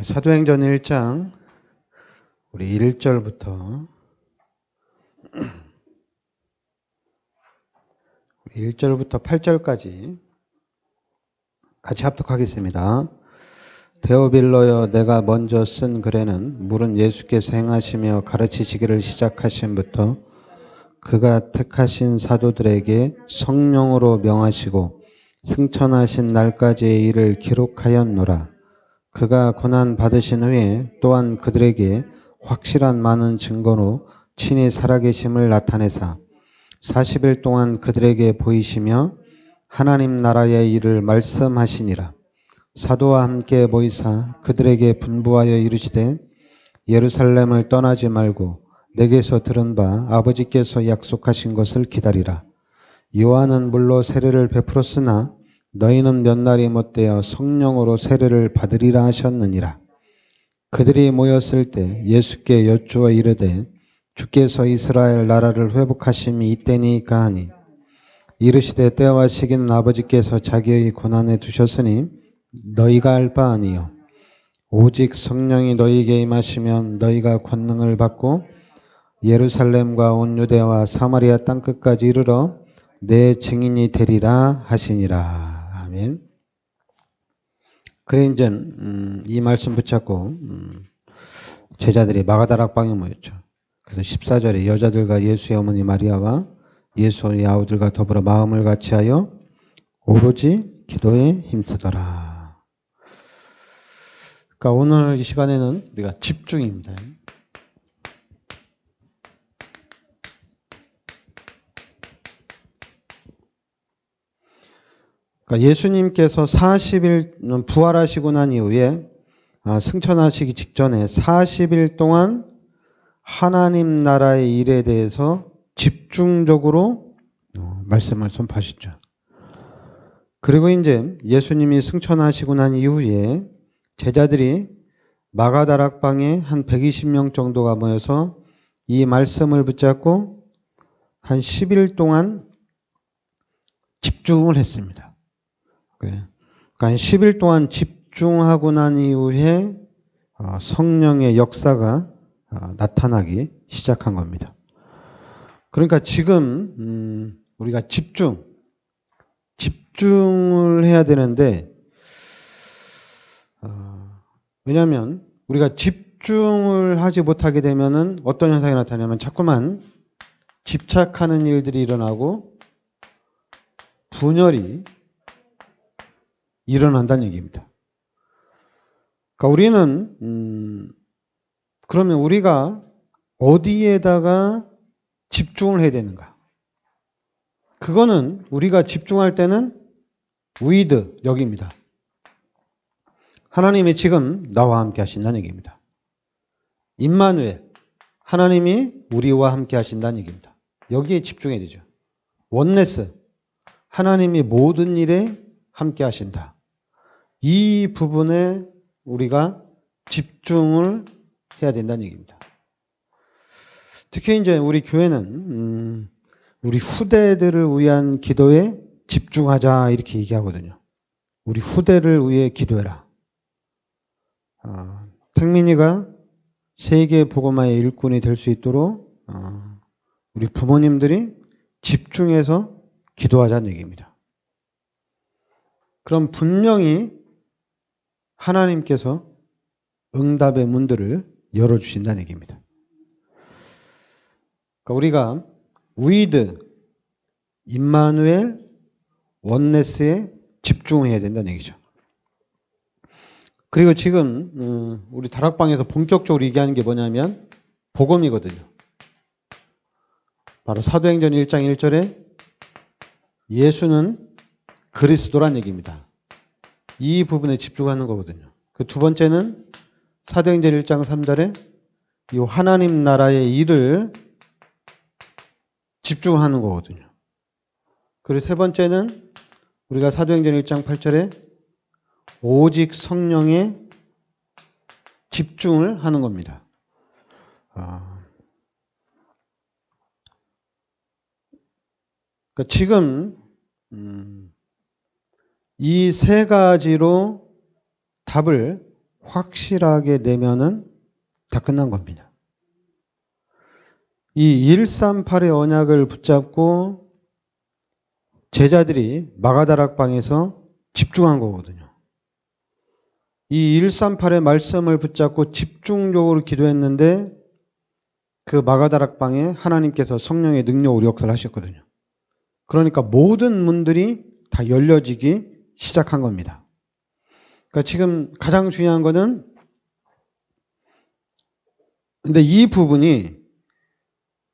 사도행전 1장 우리 1절부터 8절까지 같이 합독하겠습니다. 데오빌로여, 내가 먼저 쓴 글에는 물은 예수께서 행하시며 가르치시기를 시작하심부터 그가 택하신 사도들에게 성령으로 명하시고 승천하신 날까지의 일을 기록하였노라. 그가 고난 받으신 후에 또한 그들에게 확실한 많은 증거로 친히 살아계심을 나타내사 40일 동안 그들에게 보이시며 하나님 나라의 일을 말씀하시니라. 사도와 함께 모이사 그들에게 분부하여 이르시되 예루살렘을 떠나지 말고 내게서 들은 바 아버지께서 약속하신 것을 기다리라. 요한은 물로 세례를 베풀었으나 너희는 몇 날이 못되어 성령으로 세례를 받으리라 하셨느니라. 그들이 모였을 때 예수께 여쭈어 이르되 주께서 이스라엘 나라를 회복하심이 이때니까 하니 이르시되 때와 시기는 아버지께서 자기의 고난에 두셨으니 너희가 알 바 아니요 오직 성령이 너희에게 임하시면 너희가 권능을 받고 예루살렘과 온 유대와 사마리아 땅끝까지 이르러 내 증인이 되리라 하시니라. 아멘. 그래 이제 이 말씀 붙잡고 제자들이 마가다락방에 모였죠. 그래서 14절에 여자들과 예수의 어머니 마리아와 예수의 아우들과 더불어 마음을 같이하여 오로지 기도에 힘쓰더라. 그러니까 오늘 이 시간에는 우리가 집중입니다. 그러니까 예수님께서 40일 부활하시고 난 이후에 승천하시기 직전에 40일 동안 하나님 나라의 일에 대해서 집중적으로 말씀을 선포하셨죠. 그리고 이제 예수님이 승천하시고 난 이후에 제자들이 마가다락방에 한 120명 정도가 모여서 이 말씀을 붙잡고 한 10일 동안 집중을 했습니다. 그러니까 10일 동안 집중하고 난 이후에 성령의 역사가 나타나기 시작한 겁니다. 그러니까 지금 우리가 집중을 해야 되는데 왜냐하면 우리가 집중을 하지 못하게 되면은 어떤 현상이 나타나냐면 자꾸만 집착하는 일들이 일어나고 분열이 일어난다는 얘기입니다. 그러니까 우리는 그러면 우리가 어디에다가 집중을 해야 되는가? 그거는 우리가 집중할 때는 with 여기입니다. 하나님이 지금 나와 함께 하신다는 얘기입니다. 임마누엘, 하나님이 우리와 함께 하신다는 얘기입니다. 여기에 집중해야 되죠. 원네스, 하나님이 모든 일에 함께 하신다. 이 부분에 우리가 집중을 해야 된다는 얘기입니다. 특히 이제 우리 교회는 우리 후대들을 위한 기도에 집중하자 이렇게 얘기하거든요. 우리 후대를 위해 기도해라. 택민이가 세계 복음화의 일꾼이 될 수 있도록 우리 부모님들이 집중해서 기도하자는 얘기입니다. 그럼 분명히 하나님께서 응답의 문들을 열어주신다는 얘기입니다. 그러니까 우리가 with, 임마누엘, 원네스에 집중해야 된다는 얘기죠. 그리고 지금 우리 다락방에서 본격적으로 얘기하는 게 뭐냐면 복음이거든요. 바로 사도행전 1장 1절에 예수는 그리스도란 얘기입니다. 이 부분에 집중하는 거거든요. 그 두 번째는 사도행전 1장 3절에 이 하나님 나라의 일을 집중하는 거거든요. 그리고 세 번째는 우리가 사도행전 1장 8절에 오직 성령에 집중을 하는 겁니다. 그러니까 지금 이 세 가지로 답을 확실하게 내면은 다 끝난 겁니다. 이 138의 언약을 붙잡고 제자들이 마가다락방에서 집중한 거거든요. 이 138의 말씀을 붙잡고 집중적으로 기도했는데 그 마가다락방에 하나님께서 성령의 능력으로 역사를 하셨거든요. 그러니까 모든 문들이 다 열려지기 시작한 겁니다. 그러니까 지금 가장 중요한 거는 근데 이 부분이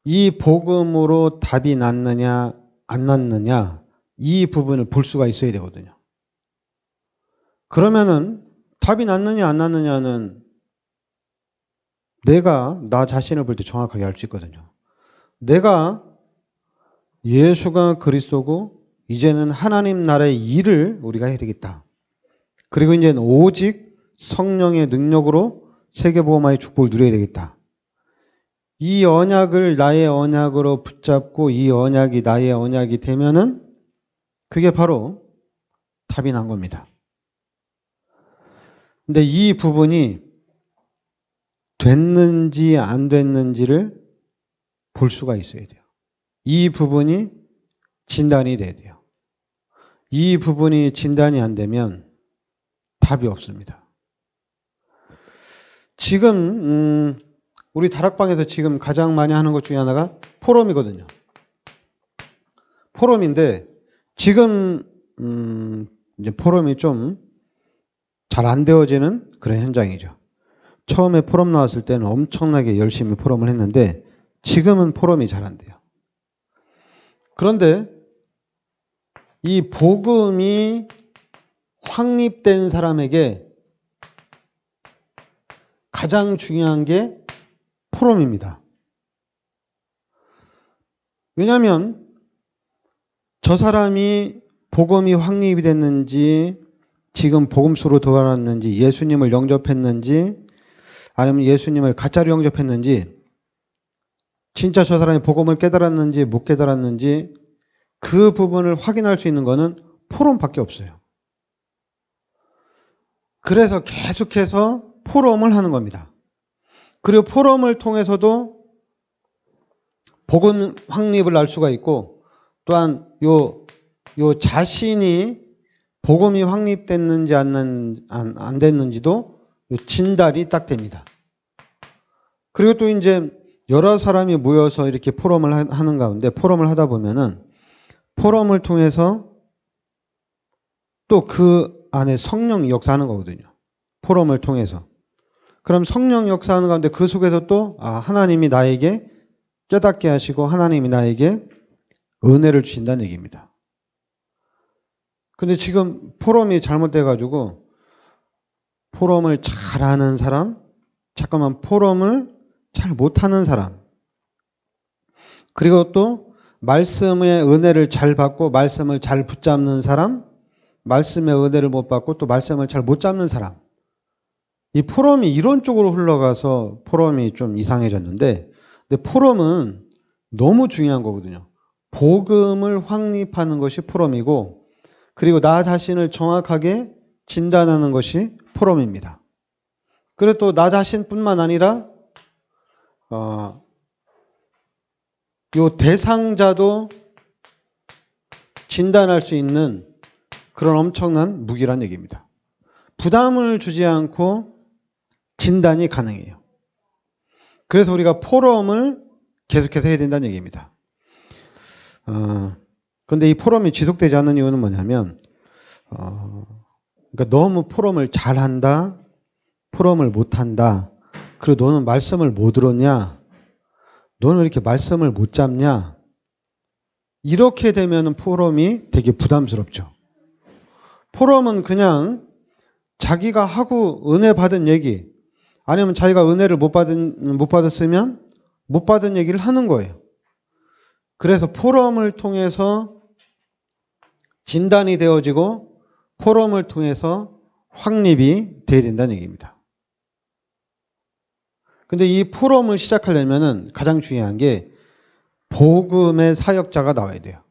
이 복음으로 답이 났느냐 안 났느냐 이 부분을 볼 수가 있어야 되거든요. 그러면은 답이 났느냐 안 났느냐는 내가 나 자신을 볼 때 정확하게 알 수 있거든요. 내가 예수가 그리스도고 이제는 하나님 나라의 일을 우리가 해야 되겠다. 그리고 이제는 오직 성령의 능력으로 세계복음화의 축복을 누려야 되겠다. 이 언약을 나의 언약으로 붙잡고 이 언약이 나의 언약이 되면은 그게 바로 답이 난 겁니다. 근데 이 부분이 됐는지 안 됐는지를 볼 수가 있어야 돼요. 이 부분이 진단이 돼야 돼요. 이 부분이 진단이 안 되면 답이 없습니다. 지금 우리 다락방에서 지금 가장 많이 하는 것 중에 하나가 포럼이거든요. 포럼인데 지금 이제 포럼이 좀 잘 안 되어지는 그런 현장이죠. 처음에 포럼 나왔을 때는 엄청나게 열심히 포럼을 했는데 지금은 포럼이 잘 안 돼요. 그런데 이 복음이 확립된 사람에게 가장 중요한 게 포럼입니다. 왜냐하면 저 사람이 복음이 확립이 됐는지 지금 복음수로 돌아왔는지 예수님을 영접했는지 아니면 예수님을 가짜로 영접했는지 진짜 저 사람이 복음을 깨달았는지 못 깨달았는지 그 부분을 확인할 수 있는 거는 포럼밖에 없어요. 그래서 계속해서 포럼을 하는 겁니다. 그리고 포럼을 통해서도 복음 확립을 알 수가 있고 또한 요 자신이 복음이 확립됐는지 안 됐는지도 진단이 딱 됩니다. 그리고 또 이제 여러 사람이 모여서 이렇게 포럼을 하는 가운데 포럼을 하다 보면은 포럼을 통해서 또 그 안에 성령이 역사하는 거거든요. 포럼을 통해서. 그럼 성령 역사하는 가운데 그 속에서 또 하나님이 나에게 깨닫게 하시고 하나님이 나에게 은혜를 주신다는 얘기입니다. 근데 지금 포럼이 잘못돼가지고 포럼을 잘하는 사람, 잠깐만 포럼을 잘 못하는 사람, 그리고 또 말씀의 은혜를 잘 받고 말씀을 잘 붙잡는 사람, 말씀의 은혜를 못 받고 또 말씀을 잘 못 잡는 사람. 이 포럼이 이런 쪽으로 흘러가서 포럼이 좀 이상해졌는데 근데 포럼은 너무 중요한 거거든요. 복음을 확립하는 것이 포럼이고 그리고 나 자신을 정확하게 진단하는 것이 포럼입니다. 그리고 또 나 자신뿐만 아니라 요 대상자도 진단할 수 있는 그런 엄청난 무기란 얘기입니다. 부담을 주지 않고 진단이 가능해요. 그래서 우리가 포럼을 계속해서 해야 된다는 얘기입니다. 그런데 이 포럼이 지속되지 않는 이유는 뭐냐면 그러니까 너무 포럼을 잘한다, 포럼을 못한다, 그리고 너는 말씀을 못 들었냐, 너는 왜 이렇게 말씀을 못 잡냐, 이렇게 되면 포럼이 되게 부담스럽죠. 포럼은 그냥 자기가 하고 은혜 받은 얘기 아니면 자기가 은혜를 못 받았으면 못 받은 얘기를 하는 거예요. 그래서 포럼을 통해서 진단이 되어지고 포럼을 통해서 확립이 돼야 된다는 얘기입니다. 근데 이 포럼을 시작하려면은 가장 중요한 게 복음의 사역자가 나와야 돼요.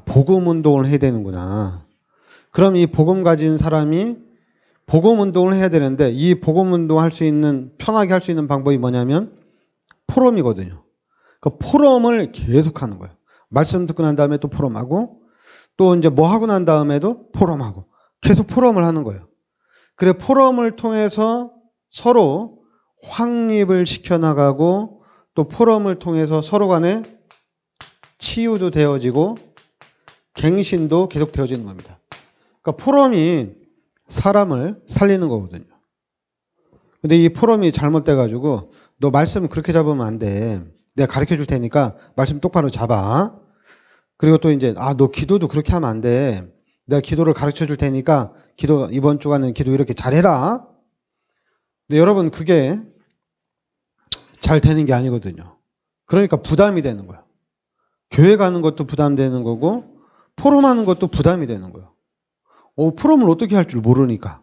복음 운동을 해야 되는구나. 그럼 이 복음 가진 사람이 복음 운동을 해야 되는데 이 복음 운동 할 수 있는 편하게 할 수 있는 방법이 뭐냐면 포럼이거든요. 그 포럼을 계속 하는 거예요. 말씀 듣고 난 다음에 또 포럼하고 또 이제 뭐 하고 난 다음에도 포럼하고 계속 포럼을 하는 거예요. 그래 포럼을 통해서 서로 확립을 시켜나가고 또 포럼을 통해서 서로 간에 치유도 되어지고 갱신도 계속 되어지는 겁니다. 그러니까 포럼이 사람을 살리는 거거든요. 근데 이 포럼이 잘못돼가지고 너 말씀 그렇게 잡으면 안 돼. 내가 가르쳐 줄 테니까 말씀 똑바로 잡아. 그리고 또 이제 너 기도도 그렇게 하면 안 돼. 내가 기도를 가르쳐 줄 테니까 기도 이번 주간은 기도 이렇게 잘해라. 근데 여러분 그게 잘 되는 게 아니거든요. 그러니까 부담이 되는 거예요. 교회 가는 것도 부담되는 거고 포럼하는 것도 부담이 되는 거예요. 포럼을 어떻게 할 줄 모르니까.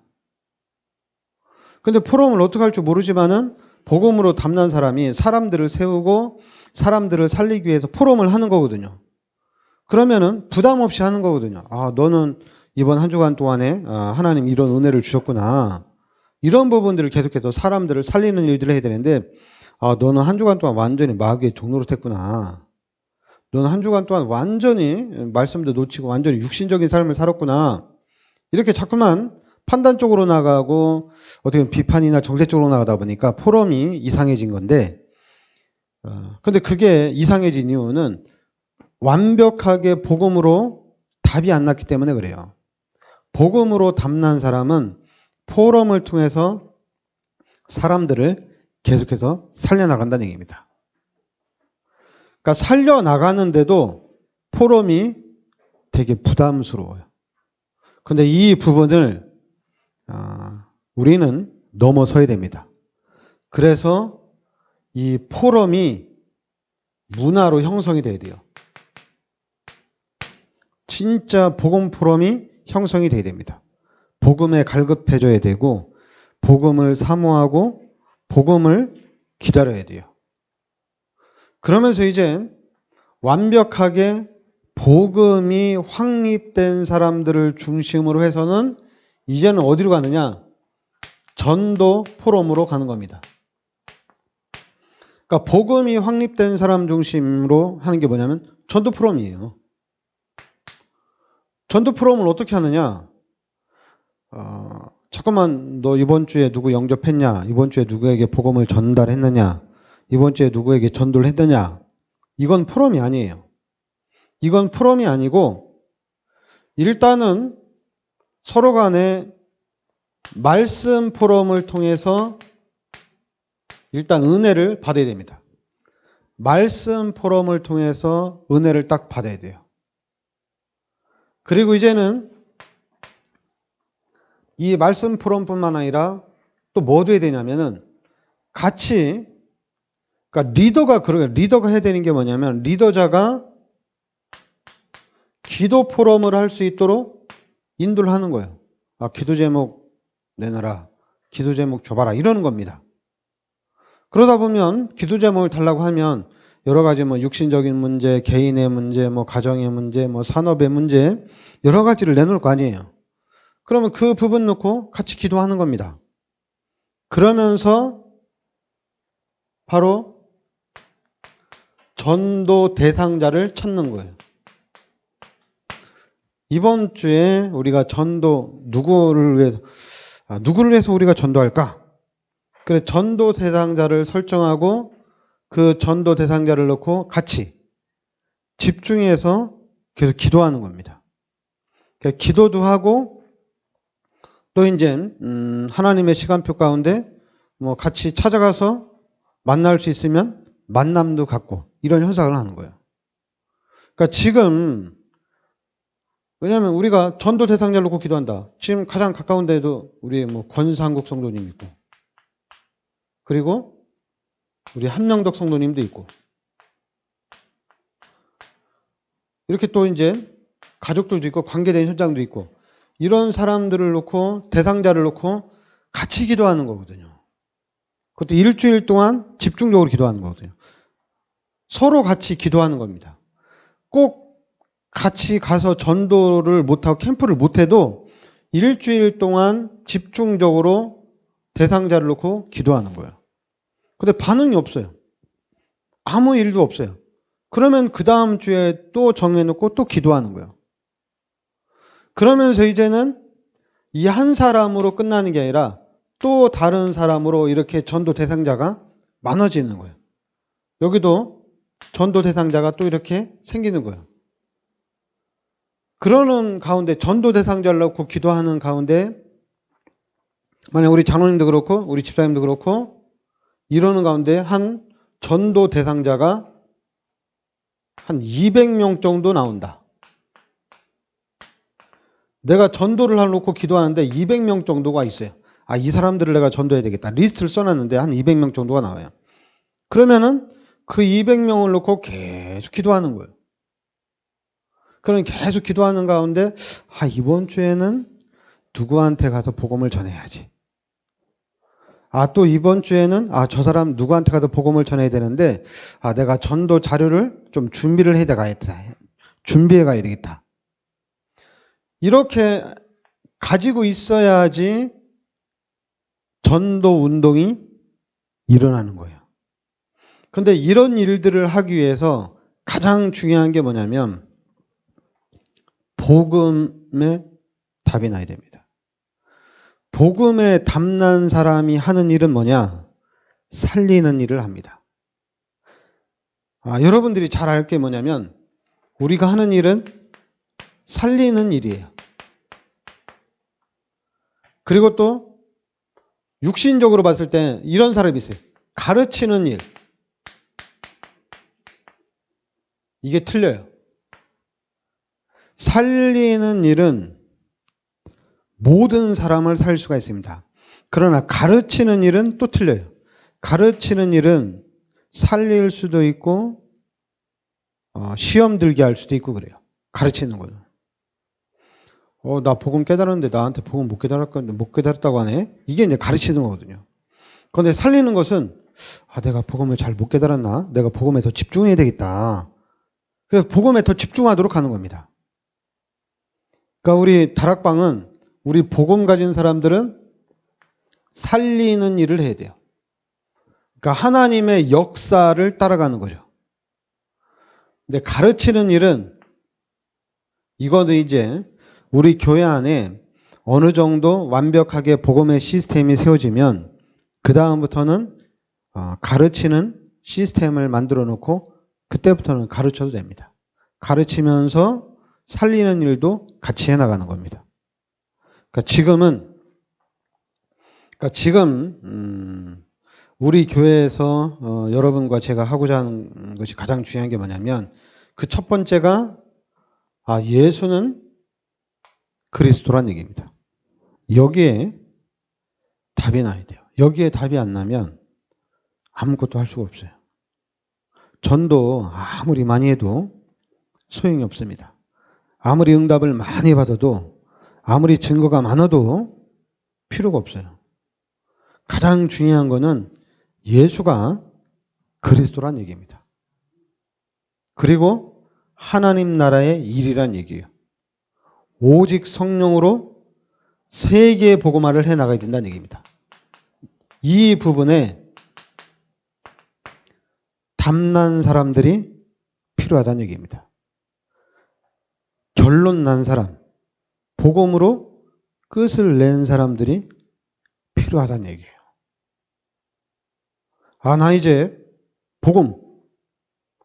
근데 포럼을 어떻게 할 줄 모르지만은 복음으로 담난 사람이 사람들을 세우고 사람들을 살리기 위해서 포럼을 하는 거거든요. 그러면은 부담 없이 하는 거거든요. 너는 이번 한 주간 동안에 하나님 이런 은혜를 주셨구나. 이런 부분들을 계속해서 사람들을 살리는 일들을 해야 되는데 너는 한 주간 동안 완전히 마귀의 종로로 했구나. 너는 한 주간 동안 완전히 말씀도 놓치고 완전히 육신적인 삶을 살았구나. 이렇게 자꾸만 판단적으로 나가고 어떻게 보면 비판이나 정죄적으로 나가다 보니까 포럼이 이상해진 건데 근데 그게 이상해진 이유는 완벽하게 복음으로 답이 안 났기 때문에 그래요. 복음으로 답난 사람은 포럼을 통해서 사람들을 계속해서 살려나간다는 얘기입니다. 그러니까 살려나가는데도 포럼이 되게 부담스러워요. 근데 이 부분을 우리는 넘어서야 됩니다. 그래서 이 포럼이 문화로 형성이 돼야 돼요. 진짜 복음 포럼이 형성이 돼야 됩니다. 복음에 갈급해져야 되고 복음을 사모하고 복음을 기다려야 돼요. 그러면서 이제 완벽하게 복음이 확립된 사람들을 중심으로 해서는 이제는 어디로 가느냐? 전도 포럼으로 가는 겁니다. 그러니까 복음이 확립된 사람 중심으로 하는 게 뭐냐면 전도 포럼이에요. 전도 포럼을 어떻게 하느냐? 잠깐만 너 이번 주에 누구 영접했냐? 이번 주에 누구에게 복음을 전달했느냐? 이번 주에 누구에게 전도를 했느냐? 이건 포럼이 아니에요. 이건 포럼이 아니고 일단은 서로 간에 말씀 포럼을 통해서 일단 은혜를 받아야 됩니다. 말씀 포럼을 통해서 은혜를 딱 받아야 돼요. 그리고 이제는 이 말씀 포럼뿐만 아니라 또 뭐 돼야 되냐면은 같이 그러니까 리더가 해야 되는 게 뭐냐면 리더자가 기도 포럼을 할 수 있도록 인도를 하는 거예요. 기도 제목 내놔라. 기도 제목 줘봐라. 이러는 겁니다. 그러다 보면 기도 제목을 달라고 하면 여러 가지 육신적인 문제, 개인의 문제, 가정의 문제, 산업의 문제 여러 가지를 내놓을 거 아니에요. 그러면 그 부분 놓고 같이 기도하는 겁니다. 그러면서 바로 전도 대상자를 찾는 거예요. 이번 주에 우리가 전도 누구를 위해서 우리가 전도할까? 그래 전도 대상자를 설정하고 그 전도 대상자를 넣고 같이 집중해서 계속 기도하는 겁니다. 기도도 하고 또 이제 하나님의 시간표 가운데 같이 찾아가서 만날 수 있으면 만남도 갖고 이런 현상을 하는 거예요. 그러니까 지금 왜냐하면 우리가 전도 대상자를 놓고 기도한다. 지금 가장 가까운 데에도 우리 권상국 성도님 있고 그리고 우리 한명덕 성도님도 있고 이렇게 또 이제 가족들도 있고 관계된 현장도 있고 이런 사람들을 놓고 대상자를 놓고 같이 기도하는 거거든요. 그것도 일주일 동안 집중적으로 기도하는 거거든요. 서로 같이 기도하는 겁니다. 꼭 같이 가서 전도를 못하고 캠프를 못해도 일주일 동안 집중적으로 대상자를 놓고 기도하는 거예요. 근데 반응이 없어요. 아무 일도 없어요. 그러면 그 다음 주에 또 정해놓고 또 기도하는 거예요. 그러면서 이제는 이 한 사람으로 끝나는 게 아니라 또 다른 사람으로 이렇게 전도 대상자가 많아지는 거예요. 여기도 전도 대상자가 또 이렇게 생기는 거예요. 그러는 가운데 전도 대상자를 놓고 기도하는 가운데 만약 우리 장로님도 그렇고 우리 집사님도 그렇고 이러는 가운데 한 전도 대상자가 한 200명 정도 나온다. 내가 전도를 해놓고 기도하는데 200명 정도가 있어요. 아, 이 사람들을 내가 전도해야 되겠다. 리스트를 써놨는데 한 200명 정도가 나와요. 그러면은 그 200명을 놓고 계속 기도하는 거예요. 그럼 계속 기도하는 가운데 아, 이번 주에는 누구한테 가서 복음을 전해야지. 아, 또 이번 주에는 아, 저 사람 누구한테 가서 복음을 전해야 되는데 아, 내가 전도 자료를 좀 준비를 해야 되겠다. 준비해 가야 되겠다. 이렇게 가지고 있어야지 전도 운동이 일어나는 거예요. 근데 이런 일들을 하기 위해서 가장 중요한 게 뭐냐면 복음의 답이 나야 됩니다. 복음에 담난 사람이 하는 일은 뭐냐? 살리는 일을 합니다. 아, 여러분들이 잘 알 게 뭐냐면 우리가 하는 일은 살리는 일이에요. 그리고 또 육신적으로 봤을 때 이런 사람이 있어요. 가르치는 일. 이게 틀려요. 살리는 일은 모든 사람을 살 수가 있습니다. 그러나 가르치는 일은 또 틀려요. 가르치는 일은 살릴 수도 있고 시험 들게 할 수도 있고 그래요. 가르치는 거는. 나 복음 깨달았는데 나한테 복음 못 깨달았다고 하네. 이게 이제 가르치는 거거든요. 그런데 살리는 것은 내가 복음을 잘 못 깨달았나? 내가 복음에 더 집중해야 되겠다. 그래서 복음에 더 집중하도록 하는 겁니다. 그러니까 우리 다락방은 우리 복음 가진 사람들은 살리는 일을 해야 돼요. 그러니까 하나님의 역사를 따라가는 거죠. 근데 가르치는 일은 이거는 이제 우리 교회 안에 어느 정도 완벽하게 복음의 시스템이 세워지면 그 다음부터는 가르치는 시스템을 만들어 놓고 그때부터는 가르쳐도 됩니다. 가르치면서 살리는 일도 같이 해나가는 겁니다. 그러니까 지금 우리 교회에서 여러분과 제가 하고자 하는 것이 가장 중요한 게 뭐냐면 그 첫 번째가 예수는 그리스도란 얘기입니다. 여기에 답이 나야 돼요. 여기에 답이 안 나면 아무것도 할 수가 없어요. 전도 아무리 많이 해도 소용이 없습니다. 아무리 응답을 많이 받아도 아무리 증거가 많아도 필요가 없어요. 가장 중요한 거는 예수가 그리스도란 얘기입니다. 그리고 하나님 나라의 일이란 얘기예요. 오직 성령으로 세계의 복음화를 해나가야 된다는 얘기입니다. 이 부분에 담난 사람들이 필요하다는 얘기입니다. 결론 난 사람, 복음으로 끝을 낸 사람들이 필요하다는 얘기예요. 나 이제 복음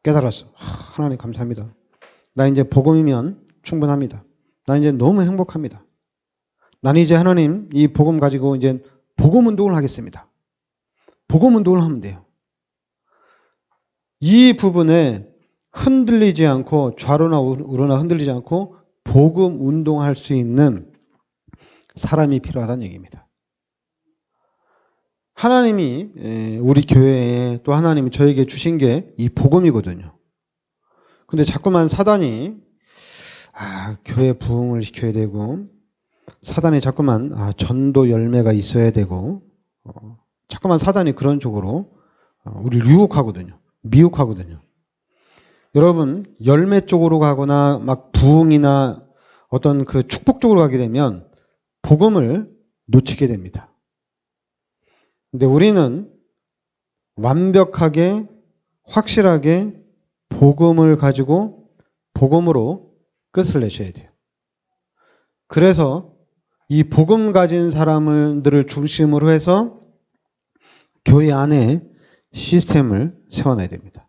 깨달았어. 하나님 감사합니다. 나 이제 복음이면 충분합니다. 나 이제 너무 행복합니다. 나는 이제 하나님 이 복음 가지고 이제 복음 운동을 하겠습니다. 복음 운동을 하면 돼요. 이 부분에 흔들리지 않고 좌로나 우로나 흔들리지 않고 복음 운동할 수 있는 사람이 필요하다는 얘기입니다. 하나님이 우리 교회에 또 하나님이 저에게 주신 게 이 복음이거든요. 근데 자꾸만 사단이 교회 부흥을 시켜야 되고 사단이 자꾸만 전도 열매가 있어야 되고 자꾸만 사단이 그런 쪽으로 우리를 유혹하거든요. 미혹하거든요. 여러분 열매 쪽으로 가거나 막 부흥이나 어떤 그 축복 쪽으로 가게 되면 복음을 놓치게 됩니다. 근데 우리는 완벽하게 확실하게 복음을 가지고 복음으로 끝을 내셔야 돼요. 그래서 이 복음 가진 사람들을 중심으로 해서 교회 안에 시스템을 세워놔야 됩니다.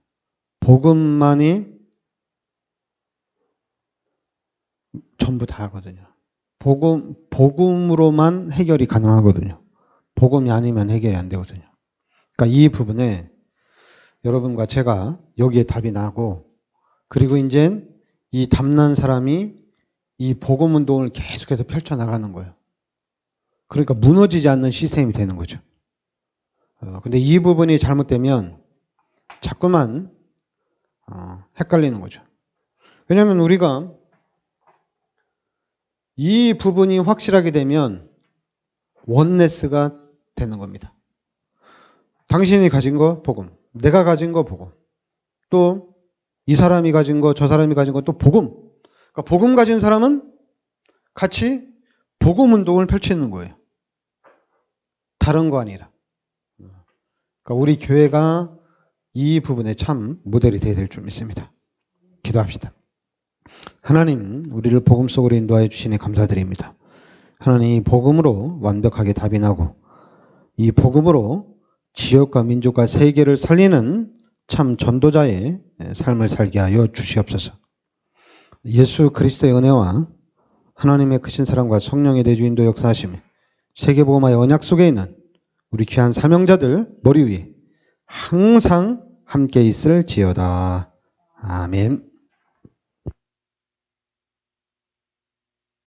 복음만이 전부 다 하거든요. 복음으로만 해결이 가능하거든요. 복음이 아니면 해결이 안 되거든요. 그러니까 이 부분에 여러분과 제가 여기에 답이 나고, 그리고 이제 이 답난 사람이 이 복음 운동을 계속해서 펼쳐나가는 거예요. 그러니까 무너지지 않는 시스템이 되는 거죠. 근데 이 부분이 잘못되면 자꾸만 헷갈리는 거죠. 왜냐하면 우리가 이 부분이 확실하게 되면 원네스가 되는 겁니다. 당신이 가진 거 복음, 내가 가진 거 복음, 또 이 사람이 가진 거, 저 사람이 가진 거 또 복음. 그러니까 복음 가진 사람은 같이 복음 운동을 펼치는 거예요. 다른 거 아니라. 그러니까 우리 교회가 이 부분에 참 모델이 되어야 될 줄 믿습니다. 기도합시다. 하나님, 우리를 복음 속으로 인도하여 주시니 감사드립니다. 하나님, 이 복음으로 완벽하게 답이 나고 이 복음으로 지역과 민족과 세계를 살리는 참 전도자의 삶을 살게 하여 주시옵소서. 예수 그리스도의 은혜와 하나님의 크신 사랑과 성령의 내주인도 역사하시며 세계복음화의 언약 속에 있는 우리 귀한 사명자들 머리 위에 항상 함께 있을지어다. 아멘.